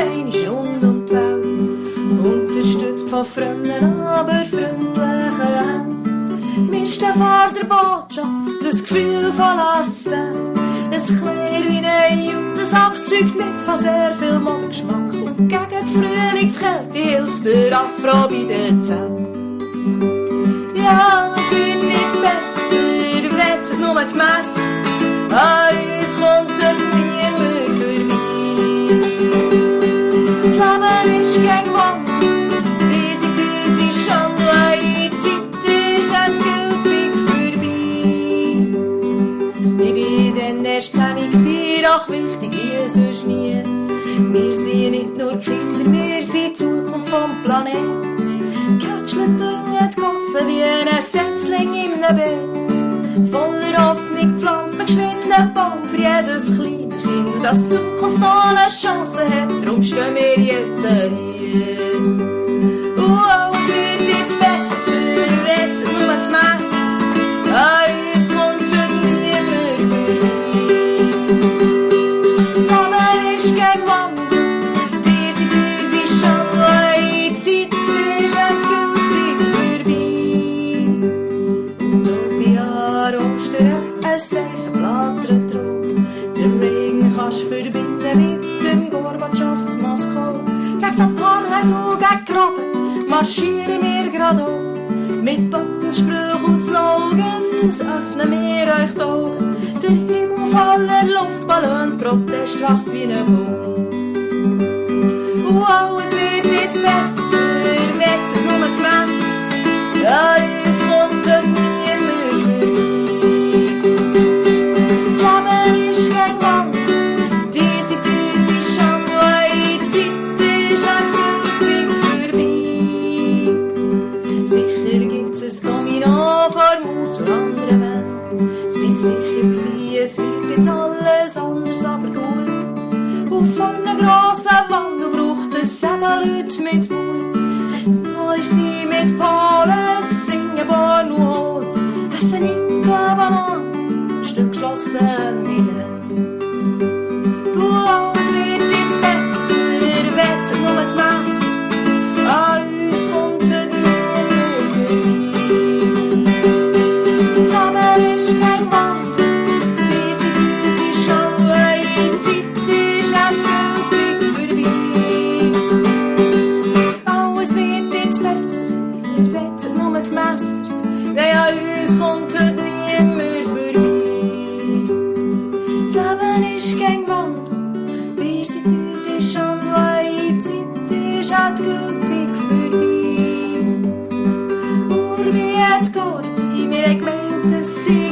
einmal rund um die Welt. Unterstützt von fremden, aber freundlichen Händen. Wir stehen vor der Botschaft, das Gefühl von Last. Ein Kleid wie ein Jute, das Abzeug mit von sehr viel Modegeschmack. Und gegen die Frühlingskälte hilft der Afro bei den Zellen. Ja, es wird jetzt besser, wettet nur die Messe. An uns kommt niemand vorbei. Das Leben ist gegen Wand, ihr seid unsere Schande, eure Zeit ist endgültig vorbei. Ich bin dann erst 10, doch wichtig wie sonst nie. Wir sind nicht nur Kinder, wir sind die Zukunft vom Planeten. Kätschelt und gossen wie ein Setzling in einem Bett. Voller Hoffnung pflanzt man geschwind einen Baum für jedes kleine Kind, das die Zukunft noch eine Chance hat, darum stehen wir jetzt hier. Es wird jetzt besser, wettet nur die Messe. An uns kommt niemand vorbei. Das Leben ist gegen Wand, ihr seid unsere Schande, eure Zeit ist endgültig vorbei. Und ob ich an Ostern ein Seifenblatt drauf, den Regen kannst du verbinden mit dem Gorbatschow zu Moskau. Gegen die Apartheid und gegen Graben marschieren wir gerade auch. Mit Buttonsprüchen und Slogans öffnen wir euch die Augen. Der Himmel voller Luftballon, Protest wächst wie ein Baum. Es wird jetzt besser, wettet nur die Messe. Ja, uns kommt niemand vorbei. Das Leben ist gegen Wand, ihr seid unsere Schande, eure Zeit ist endgültig vorbei. Sicher gibt's ein Domino vor Mut zur anderen Welt. Sie sicher gewesen, es wird jetzt alles anders, aber gut. Und vor einem grossen Wandel braucht es eben Leute mit Mut. Da ist sie mit Polen, singen Born und Hol. Essen Inka, Bananen, Stück geschlossen hinein. Es wird jetzt besser, wettet nur die Messe. An uns kommt niemand vorbei. Das Leben ist gegen Wand, ihr seid unsere Schande, eure Zeit ist endgültig vorbei. Es wird jetzt besser, wettet nur die Messer. Nein, an uns kommt niemand vorbei. Das Leben ist gegen Wand, ihr seid unsere Schande, eure Zeit ist endgültig vorbei. Urbi et Gorbi, wir haben gemeint, es sei